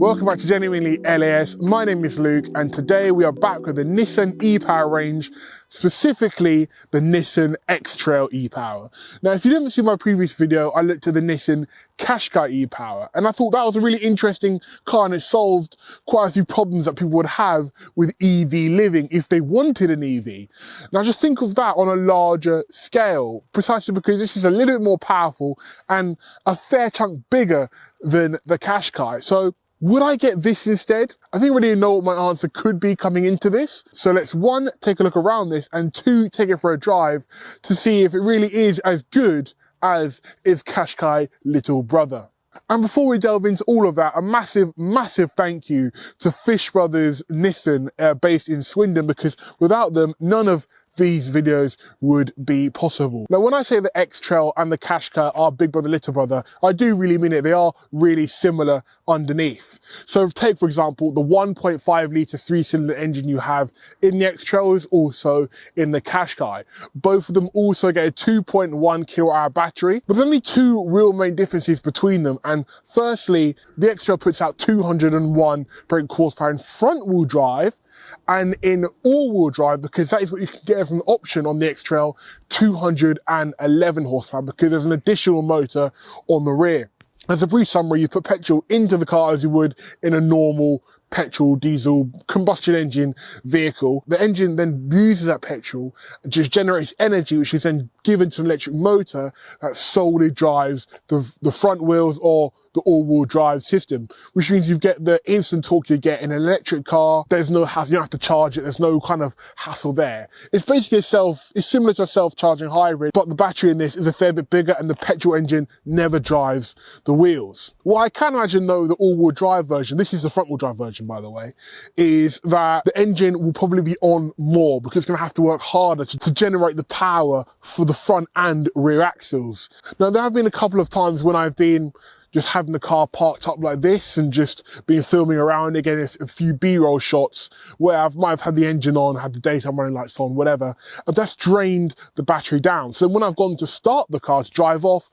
Welcome back to GenuinelyLAS. My name is Luke, and today we are back with the Nissan E-Power range, specifically the Nissan X-Trail E-Power. Now, if you didn't see my previous video, I looked at the Nissan Qashqai E-Power, and I thought that was a really interesting car, and it solved quite a few problems that people would have with EV living if they wanted an EV. Now, just think of that on a larger scale, precisely because this is a little bit more powerful and a fair chunk bigger than the Qashqai. So would I get this instead? I think I already know what my answer could be coming into this. So let's one, take a look around this, and two, take it for a drive to see if it really is as good as its Qashqai little brother. And before we delve into all of that, a massive thank you to Fish Brothers Nissan, based in Swindon, because without them, none of these videos would be possible. Now, when I say the X-Trail and the Qashqai are big brother, little brother, I do really mean it. They are really similar underneath. So take, for example, the 1.5 litre 3-cylinder engine you have in the X-Trail is also in the Qashqai. Both of them also get a 2.1 kilowatt-hour battery, but there's only two real main differences between them. And firstly, the X-Trail puts out 201 brake horsepower in front-wheel drive, and in all-wheel drive, because that is what you can get as an option on the X-Trail, 211 horsepower, because there's an additional motor on the rear. As a brief summary, you put petrol into the car as you would in a normal petrol, diesel, combustion engine vehicle. The engine then uses that petrol, just generates energy, which is then given to an electric motor that solely drives the front wheels or the all-wheel drive system, which means you get the instant torque you get in an electric car. There's no hassle, you don't have to charge it, there's no kind of hassle there. It's basically it's similar to a self-charging hybrid, but the battery in this is a fair bit bigger and the petrol engine never drives the wheels. What I can imagine though, the all-wheel drive version, this is the front-wheel drive version by the way, is that the engine will probably be on more because it's going to have to work harder to generate the power for the front and rear axles. Now, there have been a couple of times when I've been just having the car parked up like this and just been filming around, again, a few B-roll shots where I might have had the engine on, had the daytime running lights on, whatever, and that's drained the battery down. So when I've gone to start the car to drive off,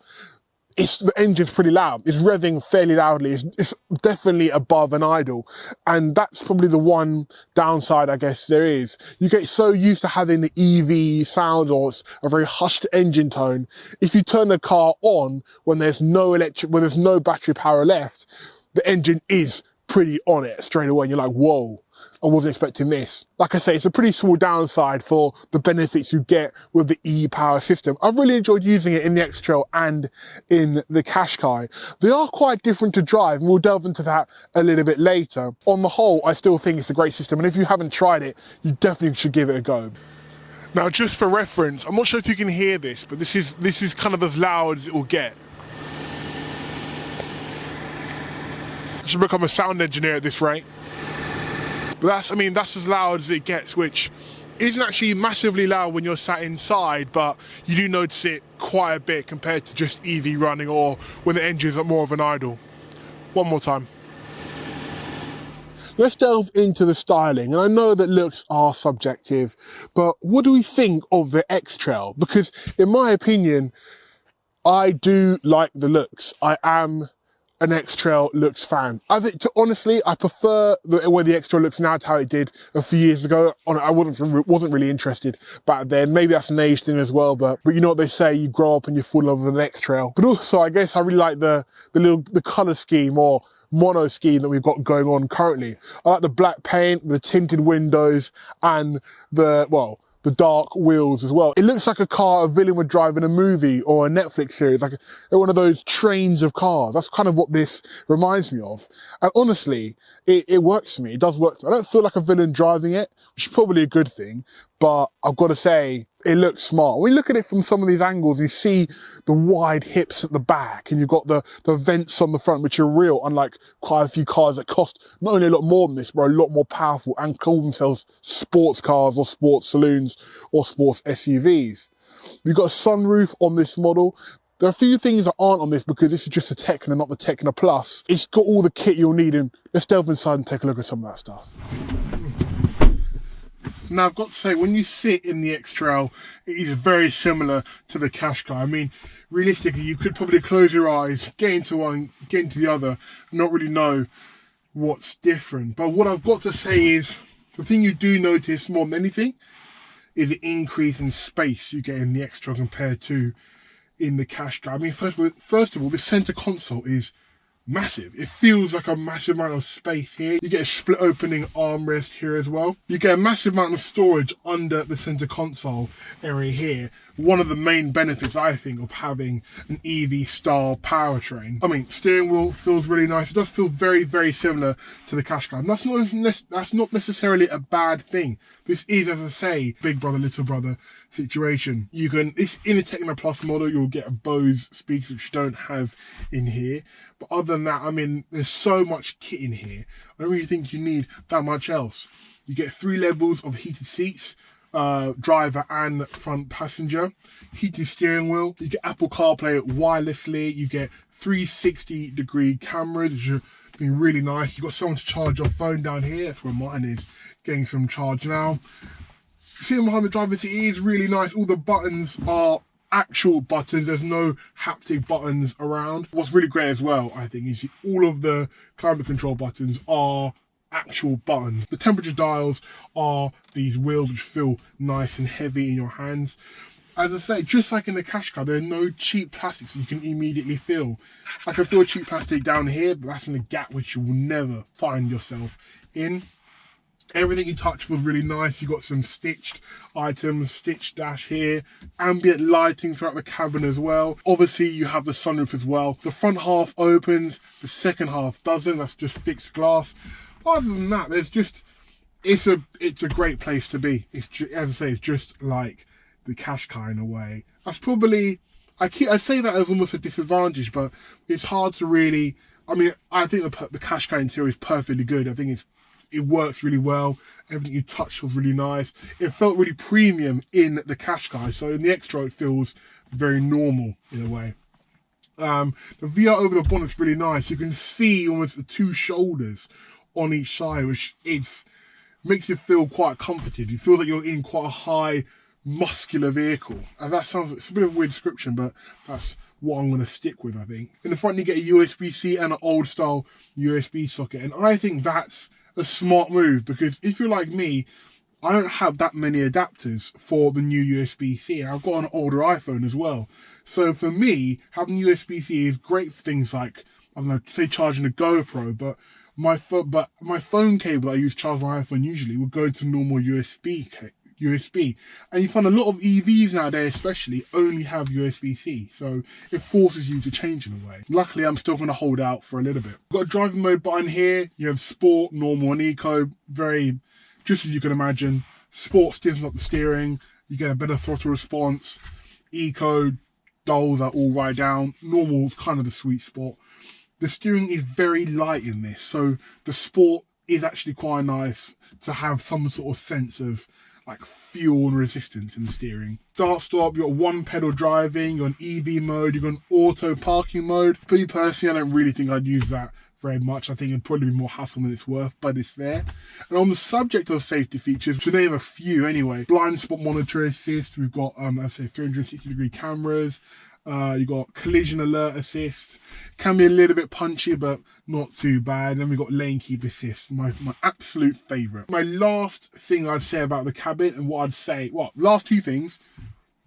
the engine's pretty loud. It's revving fairly loudly. It's definitely above an idle. And that's probably the one downside, I guess, there is. You get so used to having the EV sound or a very hushed engine tone. If you turn the car on when there's no battery power left, the engine is pretty on it straight away. And you're like, whoa, I wasn't expecting this. Like I say, it's a pretty small downside for the benefits you get with the E-Power system. I've really enjoyed using it in the X-Trail and in the Qashqai. They are quite different to drive, and we'll delve into that a little bit later. On the whole, I still think it's a great system, and if you haven't tried it, you definitely should give it a go. Now, just for reference, I'm not sure if you can hear this, but this is kind of as loud as it will get. I should become a sound engineer at this rate. But that's as loud as it gets, which isn't actually massively loud when you're sat inside, but you do notice it quite a bit compared to just EV running or when the engine's at more of an idle. One more time. Let's delve into the styling, and I know that looks are subjective, but what do we think of the X-Trail? Because in my opinion, I do like the looks. I am an X-Trail looks fan. I think, honestly, I prefer the way the X-Trail looks now to how it did a few years ago. I wasn't really interested back then. Maybe that's an age thing as well, but you know what they say, you grow up and you fall in love with an X-Trail. But also, I guess I really like the colour scheme or mono scheme that we've got going on currently. I like the black paint, the tinted windows, and the dark wheels as well. It looks like a car a villain would drive in a movie or a Netflix series, like one of those trains of cars. That's kind of what this reminds me of. And honestly, it works for me. It does work for me. I don't feel like a villain driving it, which is probably a good thing, but I've got to say, it looks smart. When you look at it from some of these angles, you see the wide hips at the back, and you've got the vents on the front, which are real, unlike quite a few cars that cost not only a lot more than this, but a lot more powerful and call themselves sports cars or sports saloons or sports SUVs. You've got a sunroof on this model. There are a few things that aren't on this because this is just a Tecna, not the Tecna Plus. It's got all the kit you'll need, and let's delve inside and take a look at some of that stuff. Now, I've got to say, when you sit in the X-Trail, it is very similar to the Qashqai. I mean, realistically, you could probably close your eyes, get into one, get into the other, and not really know what's different. But what I've got to say is, the thing you do notice more than anything is the increase in space you get in the X-Trail compared to in the Qashqai. I mean, first of all, this center console is massive. It feels like a massive amount of space here. You get a split opening armrest here as well. You get a massive amount of storage under the center console area here. One of the main benefits, I think, of having an EV style powertrain. I mean, steering wheel feels really nice. It does feel very, very similar to the Qashqai. And that's not necessarily a bad thing. This is, as I say, big brother, little brother situation. It's in a Techno Plus model, you'll get a Bose speakers, which you don't have in here. But other than that, I mean, there's so much kit in here. I don't really think you need that much else. You get 3 levels of heated seats, driver and front passenger, heated steering wheel. You get Apple CarPlay wirelessly. You get 360-degree cameras, which are being really nice. You've got someone to charge your phone down here. That's where mine is, getting some charge now. Sitting behind the driver's seat is really nice. All the buttons are actual buttons. There's no haptic buttons around. What's really great as well, I think, is all of the climate control buttons are actual buttons. The temperature dials are these wheels which feel nice and heavy in your hands. As I say, just like in the Qashqai, there are no cheap plastics you can immediately feel. I can feel cheap plastic down here, but that's in a gap which you will never find yourself in. Everything you touch feels really nice. You've got some stitched items, stitched dash here, ambient lighting throughout the cabin as well. Obviously, you have the sunroof as well. The front half opens, the second half doesn't. That's just fixed glass. Other than that, it's a great place to be. It's just, as I say, it's just like the Qashqai in a way. That's probably, I say that as almost a disadvantage, but it's hard to really. I mean, I think the Qashqai interior is perfectly good. I think it works really well. Everything you touch feels really nice. It felt really premium in the Qashqai, so in the X-Trail it feels very normal in a way. The VR over the bonnet's really nice. You can see almost the 2 shoulders on each side, which makes you feel quite comforted. You feel that you're in quite a high, muscular vehicle. And that sounds, it's a bit of a weird description, but that's what I'm going to stick with, I think. In the front you get a USB-C and an old style USB socket, and I think that's a smart move, because if you're like me, I don't have that many adapters for the new USB-C, and I've got an older iPhone as well. So for me, having USB-C is great for things like, I don't know, say charging a GoPro, but my phone cable I use to charge my iPhone usually would go to normal USB. And you find a lot of EVs nowadays especially only have USB-C, so it forces you to change in a way. Luckily, I'm still going to hold out for a little bit. Got a driving mode button here. You have Sport, Normal and Eco. Very, just as you can imagine. Sport stiffens up the steering. You get a better throttle response. Eco, dulls are all right down. Normal is kind of the sweet spot. The steering is very light in this, so the Sport is actually quite nice to have some sort of sense of like fuel and resistance in the steering. Start stop, you've got 1 pedal driving, you're on EV mode, you've got an auto parking mode. For me personally, I don't really think I'd use that very much. I think it'd probably be more hassle than it's worth, but it's there. And on the subject of safety features, to name a few anyway, blind spot monitor assist, we've got, as I say, 360-degree cameras, you got collision alert assist, can be a little bit punchy but not too bad. Then we've got lane keep assist, my absolute favourite. My last thing I'd say about the cabin, and what I'd say, well, last 2 things.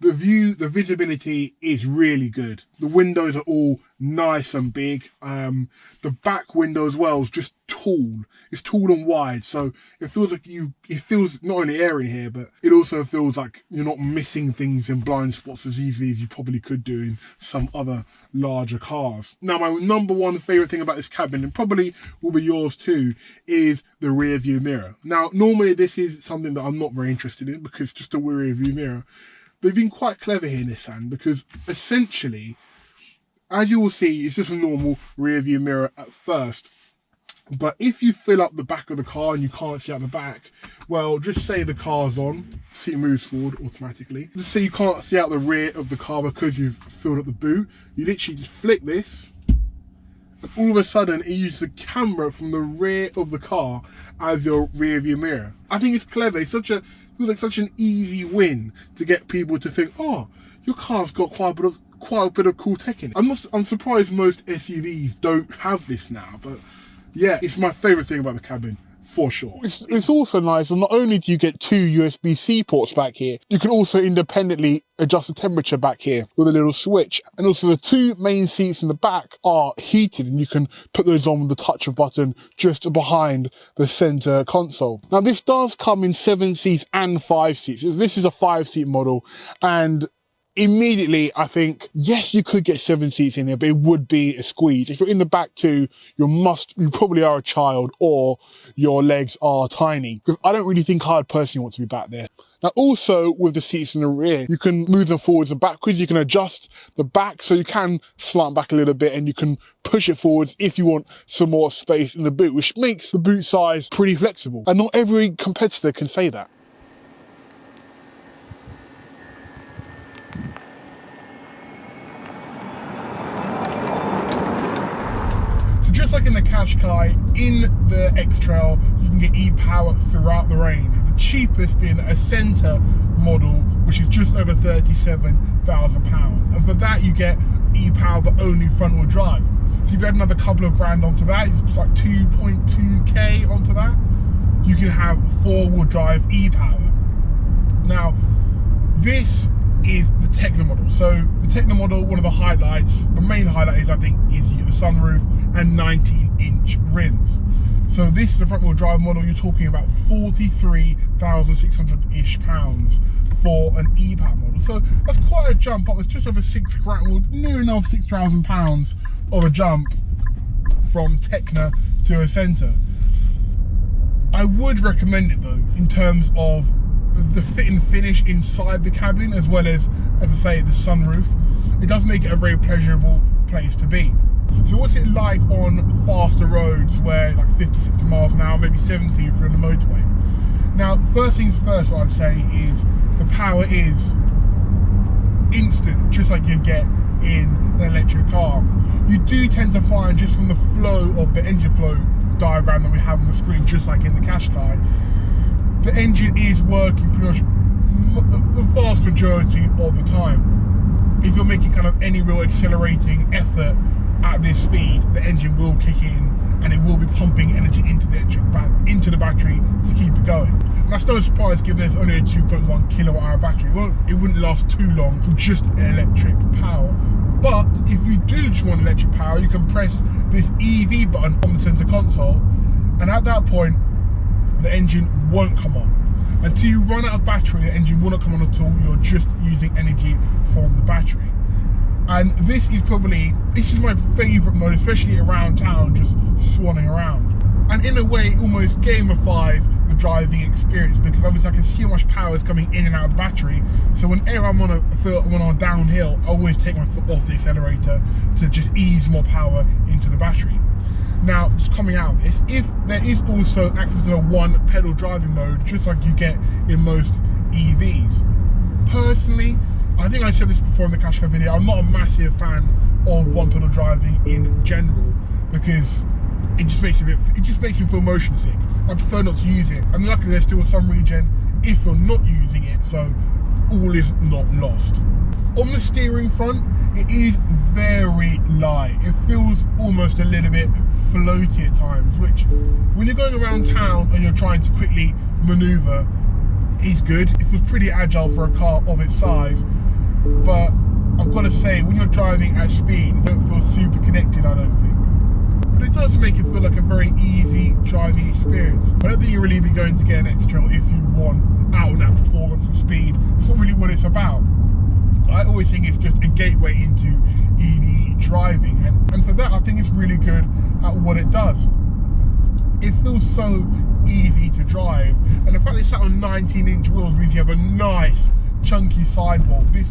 The visibility is really good. The windows are all nice and big. The back window as well is just tall. It's tall and wide, so it feels like it feels not only airy here, but it also feels like you're not missing things in blind spots as easily as you probably could do in some other larger cars. Now, my number 1 favourite thing about this cabin, and probably will be yours too, is the rear view mirror. Now, normally this is something that I'm not very interested in, because just a rear view mirror. They've been quite clever here, Nissan, because essentially, as you will see, it's just a normal rear view mirror at first. But if you fill up the back of the car and you can't see out the back, well, just say the car's on, seat moves forward automatically. Just say you can't see out the rear of the car because you've filled up the boot. You literally just flick this, and all of a sudden it uses the camera from the rear of the car as your rear view mirror. I think it's clever. It's feels like such an easy win to get people to think, oh, your car's got quite a bit of cool tech in it. I'm surprised most SUVs don't have this now, but Yeah, it's my favourite thing about the cabin, for sure. It's also nice, and not only do you get 2 USB-C ports back here, you can also independently adjust the temperature back here with a little switch. And also the 2 main seats in the back are heated, and you can put those on with the touch of button just behind the centre console. Now this does come in 7 seats and 5 seats. This is a 5-seat model, and immediately I think, yes, you could get 7 seats in here, but it would be a squeeze. If you're in the back too, you probably are a child, or your legs are tiny, because I don't really think I'd personally want to be back there. Now also with the seats in the rear, you can move them forwards and backwards. You can adjust the back, so you can slant back a little bit, and you can push it forwards if you want some more space in the boot, which makes the boot size pretty flexible. And not every competitor can say that. Just like in the Qashqai, in the X-Trail, you can get E-Power throughout the range. The cheapest being a centre model, which is just over £37,000. And for that, you get E-Power, but only front-wheel drive. So if you've had another couple of grand onto that, it's like 2.2k onto that, you can have 4-wheel drive E-Power. Now, this is the Techno model. So the Techno model, one of the highlights, the main highlight is, I think, is you get the sunroof and 19-inch rims. So this is the front wheel drive model. You're talking about £43,600-ish for an E-Power model. So that's quite a jump up. It's just over £6 grand, well, near enough £6,000 of a jump from Techno to a Centre. I would recommend it though, in terms of the fit and finish inside the cabin, as well as I say, the sunroof. It does make it a very pleasurable place to be. So what's it like on faster roads where like 50, 60 miles an hour, maybe 70 if you're on the motorway? Now, first things first, what I'd say is the power is instant, just like you get in an electric car. You do tend to find, just from the flow of the engine flow diagram that we have on the screen, just like in the Qashqai, the engine is working pretty much the vast majority of the time. If you're making kind of any real accelerating effort at this speed, the engine will kick in and it will be pumping energy into the battery to keep it going. And that's no surprise, given there's only a 2.1 kilowatt hour battery. It wouldn't last too long with just electric power. But if you do just want electric power, you can press this EV button on the center console, and at that point, the engine won't come on. Until you run out of battery, the engine will not come on at all. You're just using energy from the battery. And this is my favourite mode, especially around town, just swanning around. And in a way, it almost gamifies the driving experience, because obviously I can see how much power is coming in and out of the battery. So whenever I'm on a downhill, I always take my foot off the accelerator to just ease more power into the battery. Now, just coming out of this, if there is also access to a 1-pedal driving mode, just like you get in most EVs. Personally, I think I said this before in the Qashqai video, I'm not a massive fan of 1-pedal driving in general, because it just makes me feel motion sick. I prefer not to use it. And luckily there's still some regen if you're not using it, so all is not lost. On the steering front, it is very light. It feels almost a little bit floaty at times, which when you're going around town and you're trying to quickly maneuver, is good. It feels pretty agile for a car of its size. But I've got to say, when you're driving at speed, it don't feel super connected, I don't think. But it does make it feel like a very easy driving experience. I don't think you'll really be going to get an X-Trail if you want out and out performance and speed. It's not really what it's about. I always think it's just a gateway into EV driving, and for that I think it's really good at what it does. It feels so easy to drive, and the fact it's sat on 19-inch wheels means you have a nice chunky sidewall. This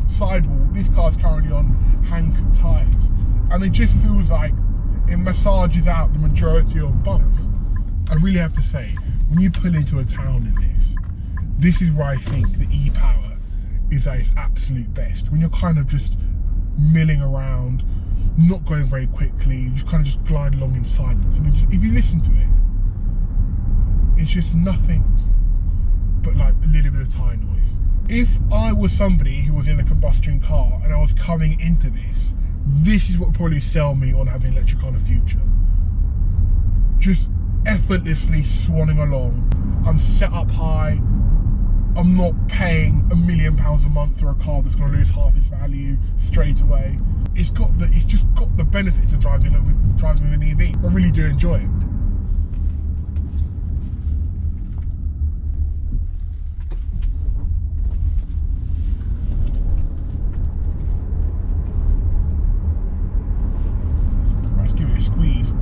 car's currently on Hank tyres, and it just feels like it massages out the majority of bumps. I really have to say, when you pull into a town in this is where I think the E-Power is at its absolute best. When you're kind of just milling around, not going very quickly, you just kind of just glide along in silence. And if you listen to it, it's just nothing but like a little bit of tyre noise. If I was somebody who was in a combustion car and I was coming into this is what would probably sell me on having electric car in the future. just effortlessly swanning along. I'm set up high. I'm not paying £1 million a month for a car that's going to lose half its value straight away. It's just got the benefits of driving with an EV. I really do enjoy it. Let's give it a squeeze.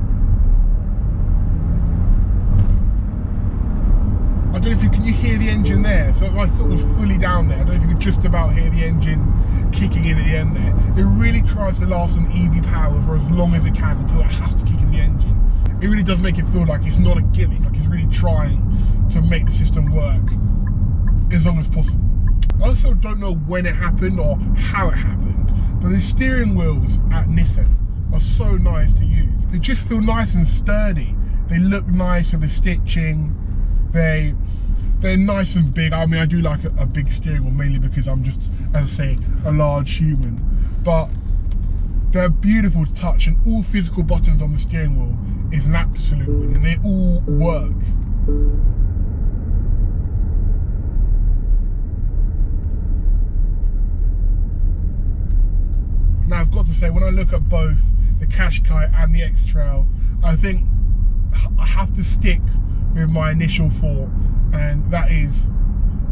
I don't know if can you hear the engine there? So I thought it was fully down there. I don't know if you could just about hear the engine kicking in at the end there. It really tries to last on EV power for as long as it can until it has to kick in the engine. It really does make it feel like it's not a gimmick, like it's really trying to make the system work as long as possible. I also don't know when it happened or how it happened, but the steering wheels at Nissan are so nice to use. They just feel nice and sturdy. They look nice with the stitching. They're nice and big. I mean, I do like a big steering wheel, mainly because I'm just, as I say, a large human. But they're beautiful to touch, and all physical buttons on the steering wheel is an absolute win, and they all work. Now, I've got to say, when I look at both the Qashqai and the X-Trail, I think I have to stick with my initial thought, and that is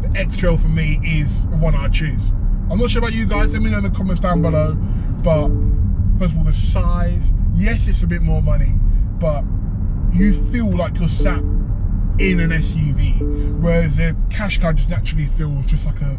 the X-Trail for me is the one I choose. I'm not sure about you guys, let me know in the comments down below, but first of all, the size, yes, it's a bit more money, but you feel like you're sat in an SUV, whereas the Qashqai just naturally feels just like a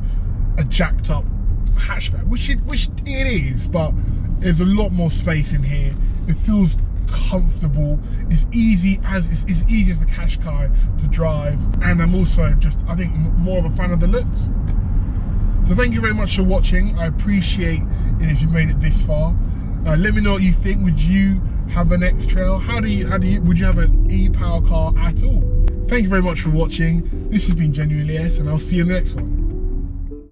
jacked up hatchback, which it is, but there's a lot more space in here. It feels comfortable. It's easy as the Qashqai to drive, and I'm also just, I think, more of a fan of the looks. So thank you very much for watching. I appreciate it if you've made it this far. Let me know what you think. Would you have an X-Trail? Would you have an E-Power car at all? Thank you very much for watching. This has been GenuinelyLAS, and I'll see you in the next one.